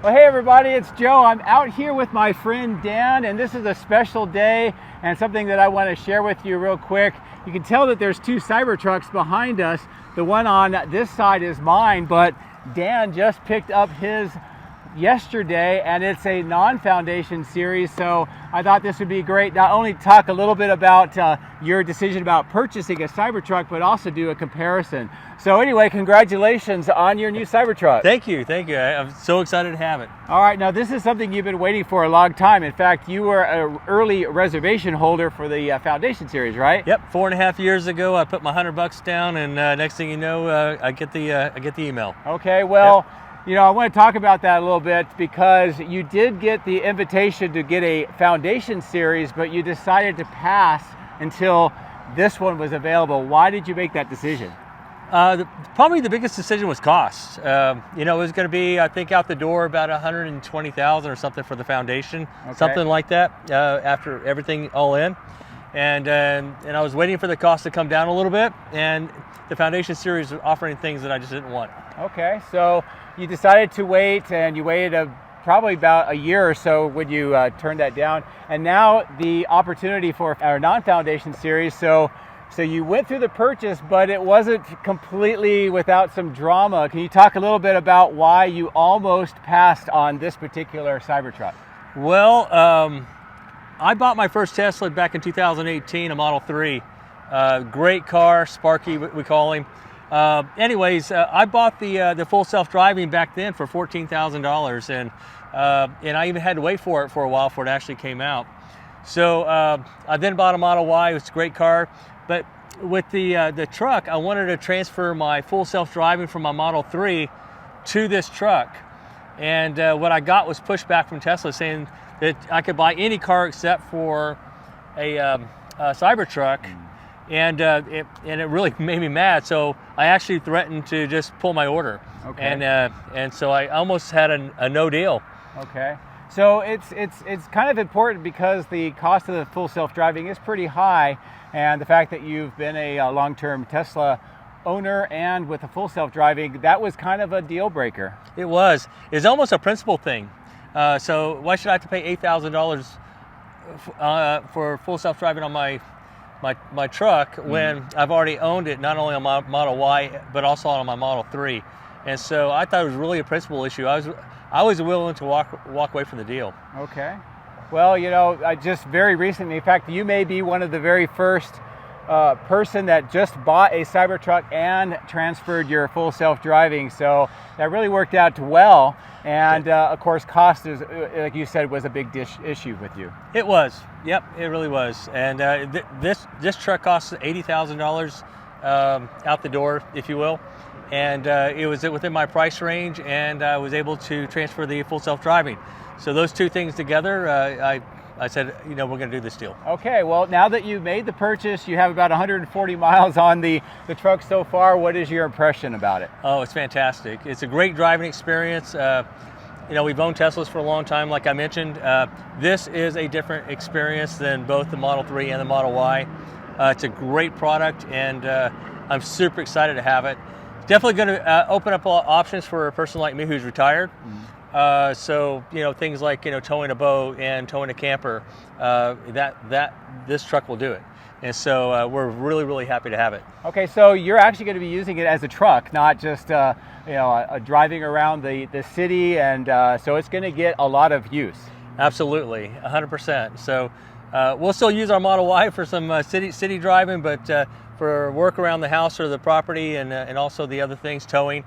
Well, hey everybody, it's Joe. I'm out here with my friend Dan, and this is a special day and something that I want to share with you real quick. You can tell that there's two Cybertrucks behind us. The one on this side is mine, but Dan just picked up his yesterday, and it's a Non-Foundation series, so I thought this would be great. Not only talk a little bit about your decision about purchasing a Cybertruck, but also do a comparison. So anyway, congratulations on your new Cybertruck. Thank you, thank you. I'm so excited to have it. All right, now this is something you've been waiting for a long time. In fact, you were an early reservation holder for the Foundation series, right? Yep, 4.5 years ago, I put my $100 down, and next thing you know, I get the email. Okay, well. Yep. You know, I want to talk about that a little bit because you did get the invitation to get a Foundation series, but you decided to pass until this one was available. Why did you make that decision? Probably the biggest decision was cost. You know, it was going to be, I think, out the door about $120,000 or something for the Foundation, something like that, after everything all in. And I was waiting for the cost to come down a little bit, and the Foundation series was offering things that I just didn't want. Okay, so you decided to wait, and you waited probably about a year or so when you turned that down, and now the opportunity for our Non-Foundation series. So you went through the purchase, but it wasn't completely without some drama. Can you talk a little bit about why you almost passed on this particular Cybertruck? Well, I bought my first Tesla back in 2018, a Model 3. Great car, Sparky, we call him. Anyways, I bought the full self-driving back then for $14,000, and I even had to wait for it for a while before it actually came out. So I then bought a Model Y. It was a great car, but with the truck, I wanted to transfer my full self-driving from my Model 3 to this truck, and what I got was pushback from Tesla saying that I could buy any car except for a Cybertruck. And it really made me mad, so I actually threatened to just pull my order. Okay. And so I almost had a no deal. Okay. So it's kind of important because the cost of the full self-driving is pretty high, and the fact that you've been a long-term Tesla owner and with a full self-driving, that was kind of a deal breaker. It was. It's almost a principle thing. So why should I have to pay $8,000 for full self-driving on my truck when I've already owned it, not only on my Model Y, but also on my Model 3. And so I thought it was really a principal issue. I was willing to walk away from the deal. Okay. Well, you know, I just very recently, in fact, you may be one of the very first person that just bought a Cybertruck and transferred your full self-driving. So that really worked out well. And of course, cost is, like you said, was a big issue with you. It was. Yep, it really was. And this truck costs $80,000 out the door, if you will. And it was within my price range, and I was able to transfer the full self-driving. So those two things together, I said, you know, we're going to do this deal. Okay, well, now that you've made the purchase, you have about 140 miles on the truck so far. What is your impression about it? Oh, it's fantastic. It's a great driving experience. You know, we've owned Teslas for a long time, like I mentioned. This is a different experience than both the Model 3 and the Model Y. It's a great product, and I'm super excited to have it. It's definitely going to open up options for a person like me who's retired. So, you know, things like, you know, towing a boat and towing a camper, this truck will do it. And so we're really, really happy to have it. Okay, so you're actually going to be using it as a truck, not just, you know, driving around the city, and so it's going to get a lot of use. Absolutely, 100%. So we'll still use our Model Y for some city driving, but for work around the house or the property, and also the other things, towing,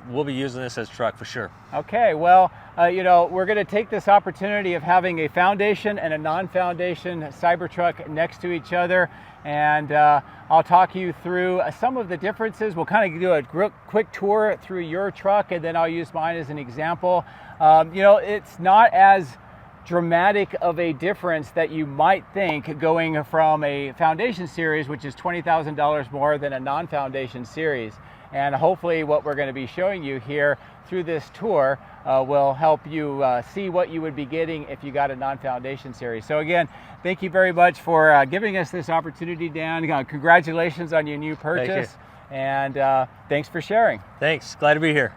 we'll be using this as a truck for sure. Okay, well, you know, we're going to take this opportunity of having a Foundation and a Non-Foundation Cybertruck next to each other, and I'll talk you through some of the differences. We'll kind of do a quick tour through your truck, and then I'll use mine as an example. You know, it's not as dramatic of a difference that you might think going from a Foundation series, which is $20,000 more than a Non-Foundation series. And hopefully what we're going to be showing you here through this tour will help you see what you would be getting if you got a Non-Foundation series. So again, thank you very much for giving us this opportunity, Dan. Congratulations on your new purchase. Thank you. And thanks for sharing. Thanks. Glad to be here.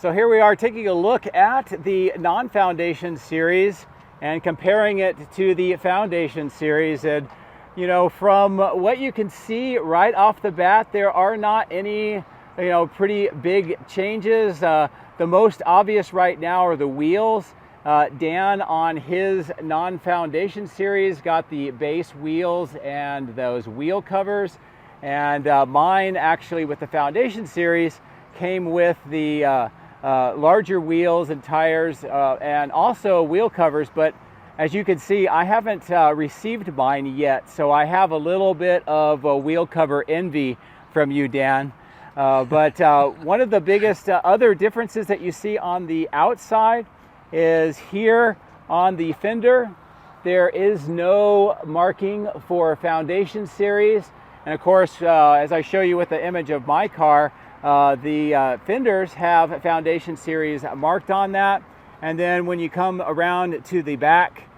So here we are taking a look at the Non-Foundation series and comparing it to the Foundation series. And you know, from what you can see right off the bat, there are not any pretty big changes. The most obvious right now are the wheels. Dan on his Non-Foundation series got the base wheels and those wheel covers, and mine actually with the Foundation series came with the larger wheels and tires and also wheel covers. But as you can see, I haven't received mine yet, so I have a little bit of wheel cover envy from you, Dan. But one of the biggest other differences that you see on the outside is here on the fender, there is no marking for Foundation series. And of course, as I show you with the image of my car, the fenders have Foundation series marked on that. And then when you come around to the back,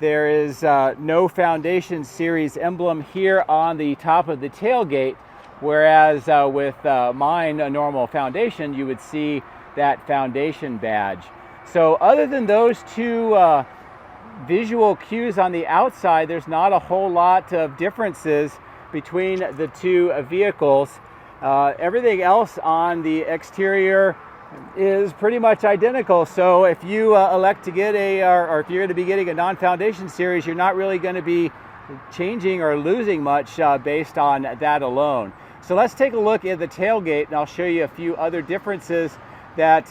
there is no Foundation series emblem here on the top of the tailgate. Whereas with mine, a normal Foundation, you would see that Foundation badge. So other than those two visual cues on the outside, there's not a whole lot of differences between the two vehicles. Everything else on the exterior is pretty much identical. So if you elect to get or if you're going to be getting a Non-Foundation series, you're not really going to be changing or losing much based on that alone. So let's take a look at the tailgate, and I'll show you a few other differences that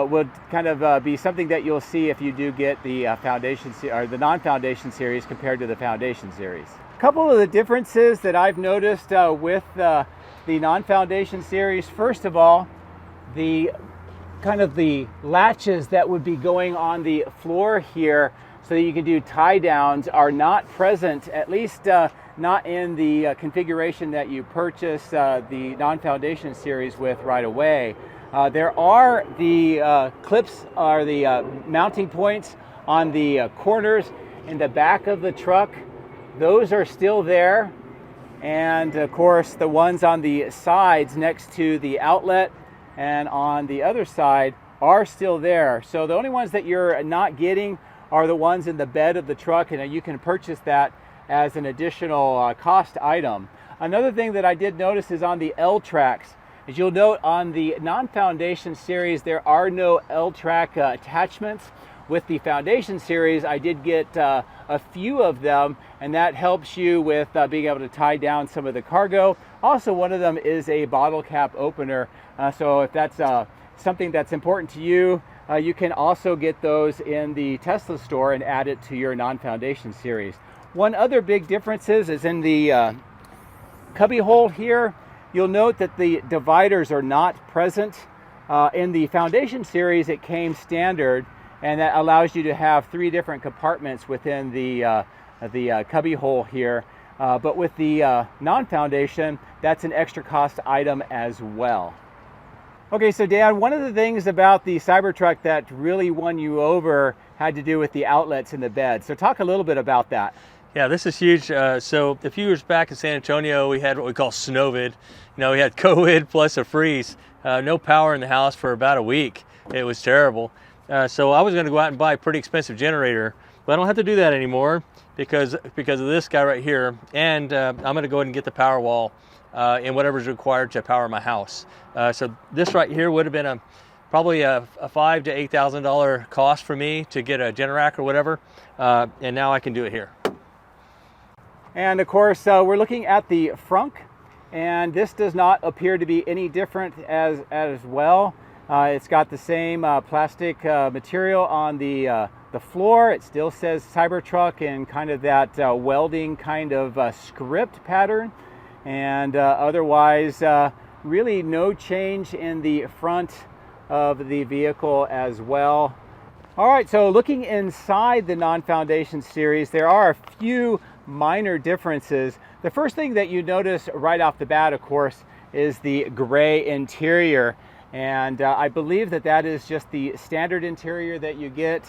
would kind of be something that you'll see if you do get the Foundation or the Non-Foundation series compared to the Foundation series. A couple of the differences that I've noticed with the Non-Foundation series. First of all, the latches that would be going on the floor here so that you can do tie downs are not present, at least not in the configuration that you purchase the Non-Foundation series with right away. There are the clips or the mounting points on the corners in the back of the truck. Those are still there. And of course, the ones on the sides next to the outlet and on the other side are still there. So the only ones that you're not getting are the ones in the bed of the truck, and you can purchase that as an additional cost item. Another thing that I did notice is on the L-tracks. As you'll note on the Non-Foundation series, there are no L-track attachments. With the Foundation series, I did get a few of them, and that helps you with being able to tie down some of the cargo. Also, one of them is a bottle cap opener. So if that's something that's important to you, you can also get those in the Tesla store and add it to your Non-Foundation series. One other big difference is in the cubby hole here. You'll note that the dividers are not present. In the Foundation series, it came standard, and that allows you to have 3 different compartments within the cubby hole here. But with the Non-Foundation, that's an extra cost item as well. Okay, so Dan, one of the things about the Cybertruck that really won you over had to do with the outlets in the bed. So talk a little bit about that. Yeah, this is huge. So a few years back in San Antonio, we had what we call snowvid. We had COVID plus a freeze. No power in the house for about a week. It was terrible. So I was going to go out and buy a pretty expensive generator, but I don't have to do that anymore because of this guy right here. And I'm going to go ahead and get the power wall and whatever's required to power my house. So this right here would have been probably a $5,000 to $8,000 cost for me to get a Generac or whatever, and now I can do it here. And of course, we're looking at the frunk, and this does not appear to be any different as well. It's got the same plastic material on the floor. It still says Cybertruck in kind of that welding kind of script pattern. And otherwise, really no change in the front of the vehicle as well. All right, so looking inside the Non-Foundation series, there are a few minor differences. The first thing that you notice right off the bat, of course, is the gray interior. And I believe that is just the standard interior that you get.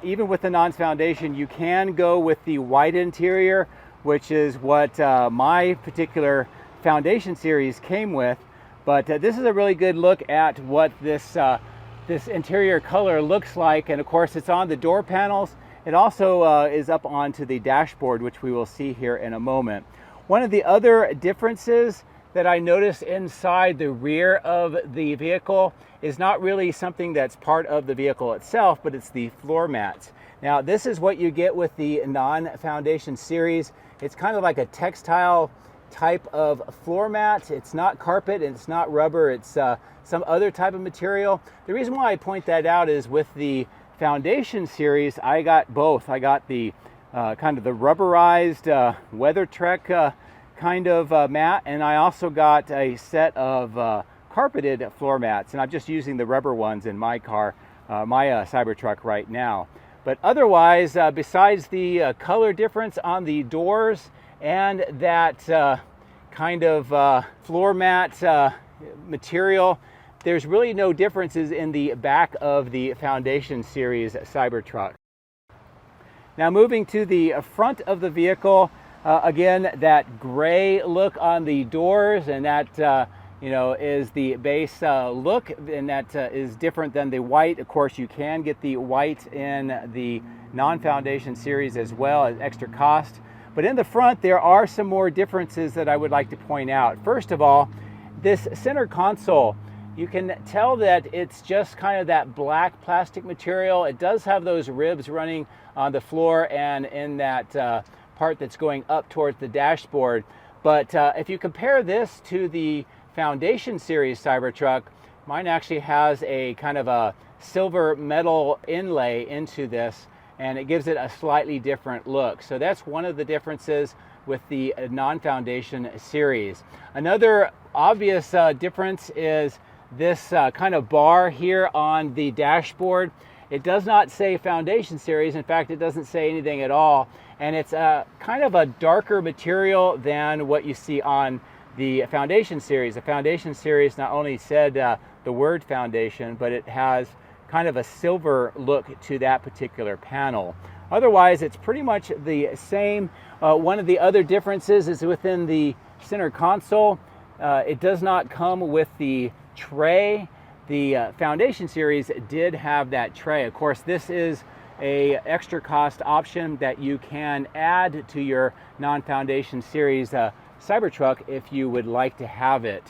Even with the Non-Foundation, you can go with the white interior, which is what my particular Foundation series came with. But this is a really good look at what this interior color looks like, and of course it's on the door panels. It also is up onto the dashboard, which we will see here in a moment. One of the other differences that I noticed inside the rear of the vehicle is not really something that's part of the vehicle itself, but it's the floor mats. Now this is what you get with the Non-Foundation series. It's kind of like a textile type of floor mat. It's not carpet and it's not rubber, it's some other type of material. The reason why I point that out is with the Foundation series, I got both. I got the kind of the rubberized WeatherTrek kind of mat, and I also got a set of carpeted floor mats, and I'm just using the rubber ones in my car, my Cybertruck right now. But otherwise, besides the color difference on the doors and that kind of floor mat material, there's really no differences in the back of the Foundation series Cybertruck. Now moving to the front of the vehicle, again, that gray look on the doors, and that is the base look, and that is different than the white. Of course, you can get the white in the Non-Foundation series as well at extra cost. But in the front, there are some more differences that I would like to point out. First of all, this center console, you can tell that it's just kind of that black plastic material. It does have those ribs running on the floor and in that part that's going up towards the dashboard. But if you compare this to the Foundation series Cybertruck, mine actually has a kind of a silver metal inlay into this, and it gives it a slightly different look. So that's one of the differences with the Non-Foundation series. Another obvious difference is this kind of bar here on the dashboard. It does not say Foundation series. In fact, it doesn't say anything at all. And it's kind of a darker material than what you see on the Foundation series. The Foundation series not only said the word Foundation, but it has kind of a silver look to that particular panel. Otherwise, it's pretty much the same. One of the other differences is within the center console. It does not come with the tray. The Foundation series did have that tray. Of course, this is a extra cost option that you can add to your Non-Foundation series Cybertruck if you would like to have it.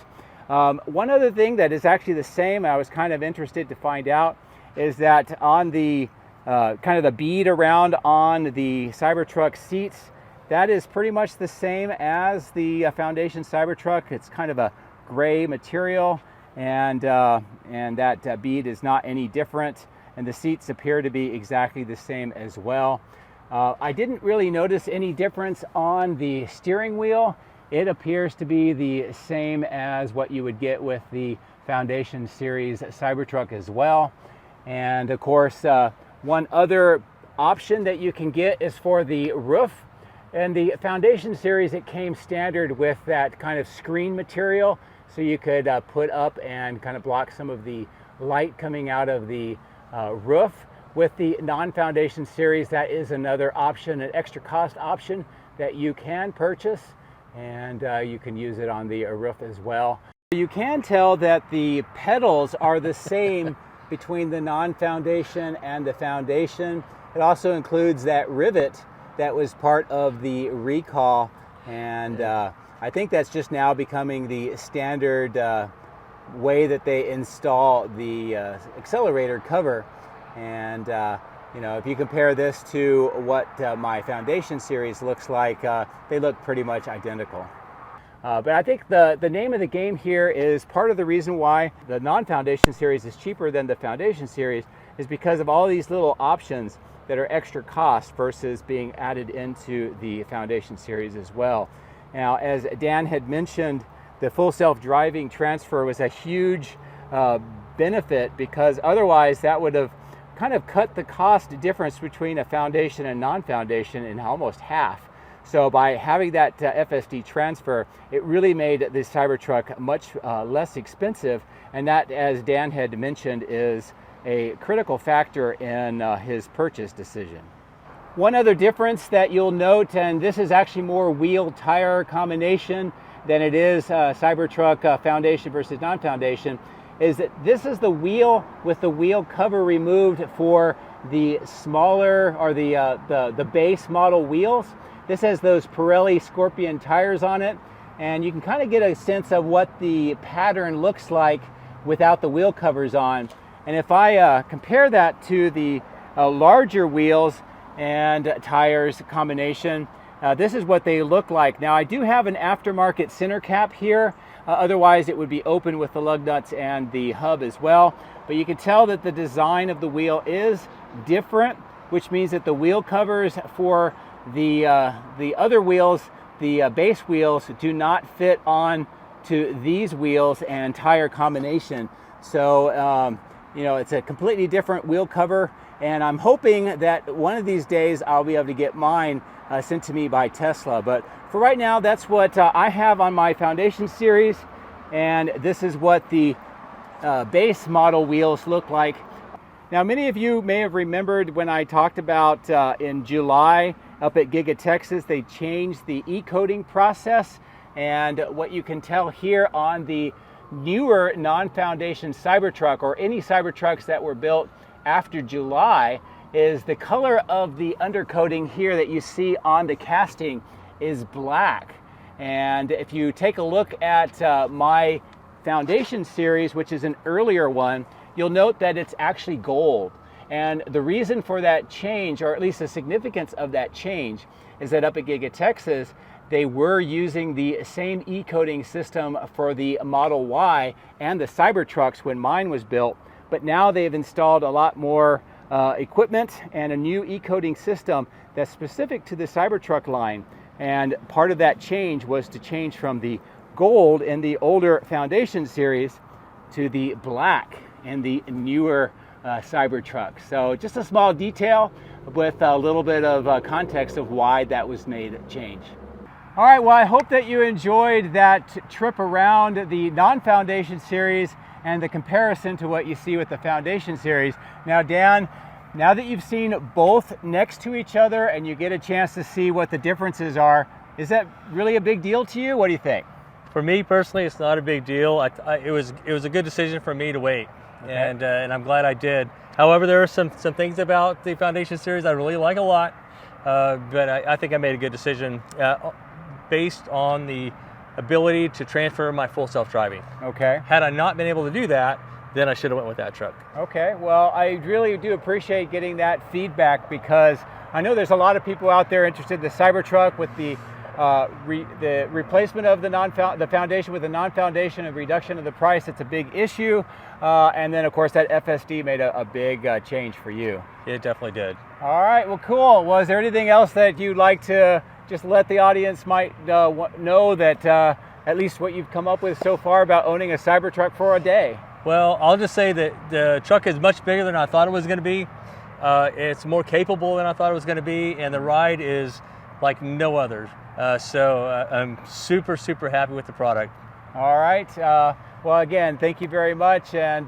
One other thing that is actually the same, I was kind of interested to find out, is that on the kind of the bead around on the Cybertruck seats, that is pretty much the same as the Foundation Cybertruck. It's kind of a gray material, and that bead is not any different, and the seats appear to be exactly the same as well. I didn't really notice any difference on the steering wheel. It appears to be the same as what you would get with the Foundation series Cybertruck as well. And of course, one other option that you can get is for the roof. In the Foundation series, it came standard with that kind of screen material, so you could put up and kind of block some of the light coming out of the roof. With the Non-Foundation series, that is another option, an extra cost option that you can purchase, and you can use it on the roof as well. You can tell that the pedals are the same between the Non-Foundation and the Foundation. It also includes that rivet that was part of the recall, and I think that's just now becoming the standard way that they install the accelerator cover. And if you compare this to what my Foundation series looks like, they look pretty much identical. But I think the name of the game here is part of the reason why the Non-Foundation series is cheaper than the Foundation series is because of all these little options that are extra cost versus being added into the Foundation series as well. Now, as Dan had mentioned, the full self-driving transfer was a huge benefit, because otherwise that would have kind of cut the cost difference between a Foundation and Non-Foundation in almost half. So by having that FSD transfer, it really made the Cybertruck much less expensive, and that, as Dan had mentioned, is a critical factor in his purchase decision. One other difference that you'll note, and this is actually more wheel-tire combination, than it is Cybertruck Foundation versus non-Foundation is that this is the wheel with the wheel cover removed for the smaller or the base model wheels. This has those Pirelli Scorpion tires on it, and you can kind of get a sense of what the pattern looks like without the wheel covers on. And if I compare that to the larger wheels and tires combination, this is what they look like. Now I do have an aftermarket center cap here, otherwise it would be open with the lug nuts and the hub as well. But you can tell that the design of the wheel is different, which means that the wheel covers for the other wheels, the base wheels, do not fit on to these wheels and tire combination. So you know, it's a completely different wheel cover, and I'm hoping that one of these days I'll be able to get mine sent to me by Tesla. But for right now, that's what I have on my Foundation series, and this is what the base model wheels look like. Now, many of you may have remembered when I talked about in July up at Giga Texas, they changed the e-coating process, and what you can tell here on the newer non-Foundation Cybertruck, or any Cybertrucks that were built after July, is the color of the undercoating here that you see on the casting is black. And if you take a look at my Foundation series, which is an earlier one, you'll note that it's actually gold. And the reason for that change, or at least the significance of that change, is that up at Giga Texas, they were using the same e-coating system for the Model Y and the Cybertrucks when mine was built, but now they've installed a lot more equipment and a new e-coating system that's specific to the Cybertruck line. And part of that change was to change from the gold in the older Foundation series to the black in the newer Cybertruck. So just a small detail with a little bit of context of why that was made a change. All right, well, I hope that you enjoyed that trip around the non-Foundation series and the comparison to what you see with the Foundation series. Now, Dan, now that you've seen both next to each other and you get a chance to see what the differences are, is that really a big deal to you? What do you think? For me personally, it's not a big deal. It was a good decision for me to wait, okay. And I'm glad I did. However, there are some things about the Foundation series I really like a lot, but I think I made a good decision based on the ability to transfer my full self-driving. Okay. Had I not been able to do that, then I should have went with that truck. Okay, well, I really do appreciate getting that feedback, because I know there's a lot of people out there interested in the Cybertruck with the replacement of the Foundation with the non-Foundation and reduction of the price. It's a big issue, and then of course that FSD made a big change for you. It definitely did. All right, well, cool. Well, is there anything else that you'd like to just let the audience might know that at least what you've come up with so far about owning a Cybertruck for a day? Well, I'll just say that the truck is much bigger than I thought it was going to be. It's more capable than I thought it was going to be, and the ride is like no other. So I'm super, super happy with the product. All right. Well, again, thank you very much, and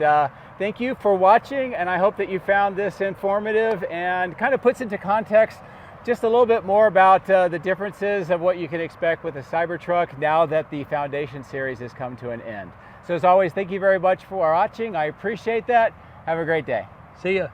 thank you for watching, and I hope that you found this informative and kind of puts into context just a little bit more about the differences of what you can expect with a Cybertruck now that the Foundation series has come to an end. So as always, thank you very much for watching. I appreciate that. Have a great day. See ya.